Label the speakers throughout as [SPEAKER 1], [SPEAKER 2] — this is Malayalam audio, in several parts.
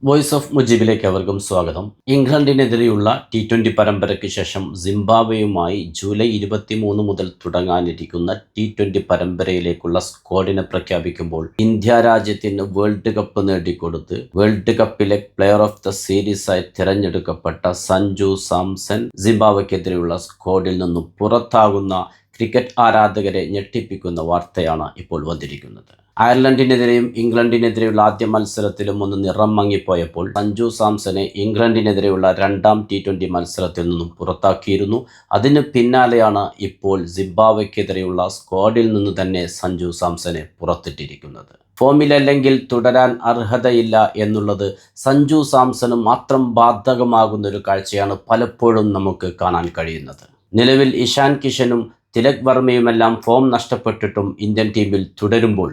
[SPEAKER 1] വോയിസ് ഓഫ് മുജീബിലേക്ക് അവർക്കും സ്വാഗതം. ഇംഗ്ലണ്ടിനെതിരെയുള്ള T20 പരമ്പരയ്ക്ക് ശേഷം സിംബാബ്വേയുമായി ജൂലൈ 23 മുതൽ തുടങ്ങാനിരിക്കുന്ന T20 പരമ്പരയിലേക്കുള്ള സ്ക്വാഡിനെ പ്രഖ്യാപിക്കുമ്പോൾ ഇന്ത്യ രാജ്യത്തിന് വേൾഡ് കപ്പ് നേടിക്കൊടുത്ത് വേൾഡ് കപ്പിലെ പ്ലെയർ ഓഫ് ദ സീരീസായി തിരഞ്ഞെടുക്കപ്പെട്ട സഞ്ജു സാംസൺ സിംബാബ്വേക്കെതിരെയുള്ള സ്ക്വാഡിൽ നിന്നും പുറത്താകുന്ന ക്രിക്കറ്റ് ആരാധകരെ ഞെട്ടിപ്പിക്കുന്ന വാർത്തയാണ് ഇപ്പോൾ വന്നിരിക്കുന്നത്. അയർലൻഡിനെതിരെയും ഇംഗ്ലണ്ടിനെതിരെയുള്ള ആദ്യ മത്സരത്തിലും ഒന്ന് നിറം മങ്ങിപ്പോയപ്പോൾ സഞ്ജു സാംസനെ ഇംഗ്ലണ്ടിനെതിരെയുള്ള രണ്ടാം T20 മത്സരത്തിൽ നിന്നും പുറത്താക്കിയിരുന്നു. അതിന് പിന്നാലെയാണ് ഇപ്പോൾ സിംബാബ്വേക്കെതിരെയുള്ള സ്ക്വാഡിൽ നിന്ന് തന്നെ സഞ്ജു സാംസനെ പുറത്തിട്ടിരിക്കുന്നത്. ഫോമിലല്ലെങ്കിൽ തുടരാൻ അർഹതയില്ല എന്നുള്ളത് സഞ്ജു സാംസന് മാത്രം ബാധകമാകുന്ന ഒരു കാഴ്ചയാണ് പലപ്പോഴും നമുക്ക് കാണാൻ കഴിയുന്നത്. നിലവിൽ ഇഷാൻ കിഷനും തിലക് വർമ്മയുമെല്ലാം ഫോം നഷ്ടപ്പെട്ടിട്ടും ഇന്ത്യൻ ടീമിൽ തുടരുമ്പോൾ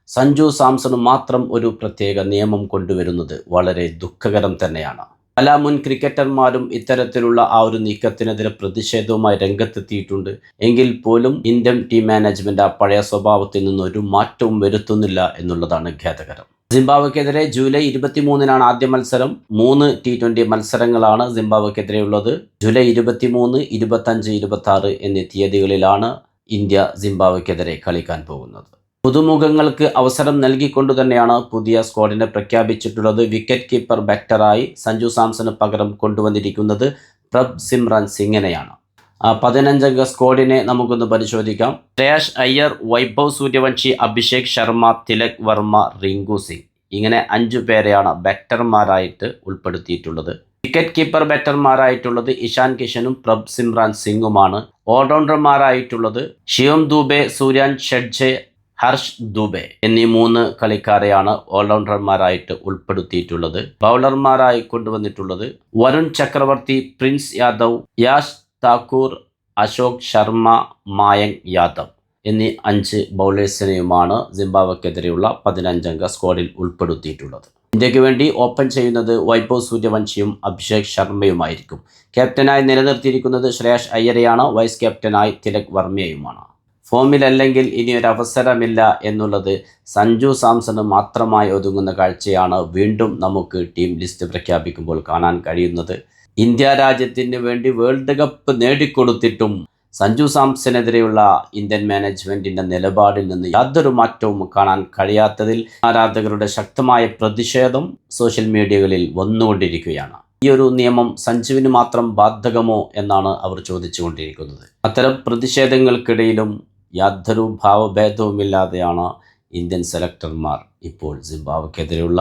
[SPEAKER 1] സഞ്ജു സാംസണ് മാത്രം ഒരു പ്രത്യേക നിയമം കൊണ്ടുവരുന്നത് വളരെ ദുഃഖകരം തന്നെയാണ്. പല മുൻ ക്രിക്കറ്റർമാരും ഇത്തരത്തിലുള്ള ആ ഒരു നീക്കത്തിനെതിരെ പ്രതിഷേധവുമായി രംഗത്തെത്തിയിട്ടുണ്ട്. എങ്കിൽ പോലും ഇന്ത്യൻ ടീം മാനേജ്മെന്റ് ആ പഴയ സ്വഭാവത്തിൽ നിന്ന് ഒരു മാറ്റവും വരുത്തുന്നില്ല എന്നുള്ളതാണ് ഖേദകരം. സിംബാബ്വേക്കെതിരെ ജൂലൈ 23 ആദ്യ മത്സരം. 3 T20 മത്സരങ്ങളാണ് സിംബാബ്വേക്കെതിരെയുള്ളത്. ജൂലൈ 23, 25, 26 എന്നീ തീയതികളിലാണ് ഇന്ത്യ സിംബാബ്വേക്കെതിരെ കളിക്കാൻ പോകുന്നത്. പുതുമുഖങ്ങൾക്ക് അവസരം നൽകിക്കൊണ്ടു തന്നെയാണ് പുതിയ സ്ക്വാഡിനെ പ്രഖ്യാപിച്ചിട്ടുള്ളത്. വിക്കറ്റ് കീപ്പർ ബാറ്ററായി സഞ്ജു സാംസന് പകരം കൊണ്ടുവന്നിരിക്കുന്നത് പ്രഭ് സിമ്രാൻ സിംഗിനെയാണ്. 15 അംഗ സ്ക്വാഡിനെ നമുക്കൊന്ന് പരിശോധിക്കാം. ശ്രേയസ് അയ്യർ, വൈഭവ് സൂര്യവംശി, അഭിഷേക് ശർമ്മ, തിലക് വർമ്മ, റിങ്കു സിംഗ്, ഇങ്ങനെ 5 പേരെയാണ് ബാറ്റർമാരായിട്ട് ഉൾപ്പെടുത്തിയിട്ടുള്ളത്. Wicket keeper ബാറ്റർമാരായിട്ടുള്ളത് Ishan കിഷനും Prabh Simran സിംഗുമാണ്. ഓൾറൗണ്ടർമാരായിട്ടുള്ളത് ശിവം ദുബെ, സൂര്യൻ ഷെഡ്ജെ, ഹർഷ് ദുബെ എന്നീ 3 കളിക്കാരെയാണ് ഓൾറൗണ്ടർമാരായിട്ട് ഉൾപ്പെടുത്തിയിട്ടുള്ളത്. ബൗളർമാരായി കൊണ്ടുവന്നിട്ടുള്ളത് വരുൺ ചക്രവർത്തി, പ്രിൻസ് യാദവ്, യാഷ് താക്കൂർ, അശോക് ശർമ്മ, മായങ്ക് യാദവ് എന്നീ 5 ബൗളേഴ്സിനെയുമാണ് സിംബാബ്വേക്കെതിരെയുള്ള 15 അംഗ സ്ക്വാഡിൽ ഉൾപ്പെടുത്തിയിട്ടുള്ളത്. ഇന്ത്യക്ക് വേണ്ടി ഓപ്പൺ ചെയ്യുന്നത് വൈഭവ് സൂര്യവംശിയും അഭിഷേക് ശർമ്മയുമായിരിക്കും. ക്യാപ്റ്റനായി നിലനിർത്തിയിരിക്കുന്നത് ശ്രേയസ് അയ്യരെയാണ്. വൈസ് ക്യാപ്റ്റനായി തിലക് വർമ്മയുമാണ്. ഫോമിലല്ലെങ്കിൽ ഇനിയൊരു അവസരമില്ല എന്നുള്ളത് സഞ്ജു സാംസണ് മാത്രമായി ഒതുങ്ങുന്ന കാഴ്ചയാണ് വീണ്ടും നമുക്ക് ടീം ലിസ്റ്റ് പ്രഖ്യാപിക്കുമ്പോൾ കാണാൻ കഴിയുന്നത്. ഇന്ത്യ രാജ്യത്തിന് വേണ്ടി വേൾഡ് കപ്പ് നേടിക്കൊടുത്തിട്ടും സഞ്ജു സാംസണെതിരെയുള്ള ഇന്ത്യൻ മാനേജ്മെൻറ്റിൻ്റെ നിലപാടിൽ നിന്ന് യാതൊരു മാറ്റവും കാണാൻ കഴിയാത്തതിൽ ആരാധകരുടെ ശക്തമായ പ്രതിഷേധം സോഷ്യൽ മീഡിയകളിൽ വന്നുകൊണ്ടിരിക്കുകയാണ്. ഈ ഒരു നിയമം സഞ്ജുവിന് മാത്രം ബാധകമോ എന്നാണ് അവർ ചോദിച്ചുകൊണ്ടിരിക്കുന്നത്. അത്തരം പ്രതിഷേധങ്ങൾക്കിടയിലും യാതൊരു ഭാവഭേദവുമില്ലാതെയാണ് ഇന്ത്യൻ സെലക്ടർമാർ ഇപ്പോൾ സിംബാബ്വേക്കെതിരെയുള്ള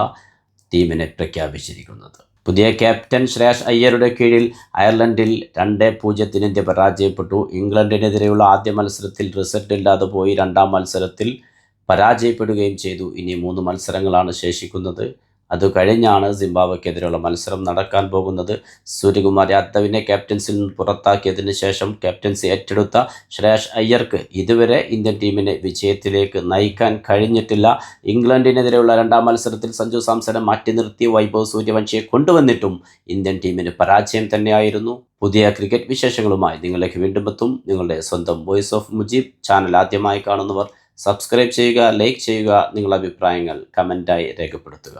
[SPEAKER 1] ടീമിനെ പ്രഖ്യാപിച്ചിരിക്കുന്നത്. പുതിയ ക്യാപ്റ്റൻ ശ്രേയസ് അയ്യരുടെ കീഴിൽ അയർലൻഡിൽ 2-0 ഇന്ത്യ പരാജയപ്പെട്ടു. ഇംഗ്ലണ്ടിനെതിരെയുള്ള ആദ്യ മത്സരത്തിൽ റിസൾട്ട് ഇല്ലാതെ പോയി. രണ്ടാം മത്സരത്തിൽ പരാജയപ്പെടുകയും ചെയ്തു. ഇനി 3 മത്സരങ്ങളാണ് ശേഷിക്കുന്നത്. അത് കഴിഞ്ഞാണ് സിംബാബ്വേക്കെതിരെയുള്ള മത്സരം നടക്കാൻ പോകുന്നത്. സൂര്യകുമാർ യാദവിനെ ക്യാപ്റ്റൻസിൽ നിന്ന് പുറത്താക്കിയതിന് ശേഷം ക്യാപ്റ്റൻസി ഏറ്റെടുത്ത ശ്രേയസ് അയ്യർക്ക് ഇതുവരെ ഇന്ത്യൻ ടീമിനെ വിജയത്തിലേക്ക് നയിക്കാൻ കഴിഞ്ഞിട്ടില്ല. ഇംഗ്ലണ്ടിനെതിരെയുള്ള രണ്ടാം മത്സരത്തിൽ സഞ്ജു സാംസനെ മാറ്റി നിർത്തി വൈഭവ് സൂര്യവംശിയെ കൊണ്ടുവന്നിട്ടും ഇന്ത്യൻ ടീമിന് പരാജയം തന്നെയായിരുന്നു. പുതിയ ക്രിക്കറ്റ് വിശേഷങ്ങളുമായി നിങ്ങളിലേക്ക് വീണ്ടും എത്തും. നിങ്ങളുടെ സ്വന്തം വോയിസ് ഓഫ് മുജീബ് ചാനൽ ആദ്യമായി കാണുന്നവർ സബ്സ്ക്രൈബ് ചെയ്യുക, ലൈക്ക് ചെയ്യുക, നിങ്ങളുടെ അഭിപ്രായങ്ങൾ കമൻറ്റായി രേഖപ്പെടുത്തുക.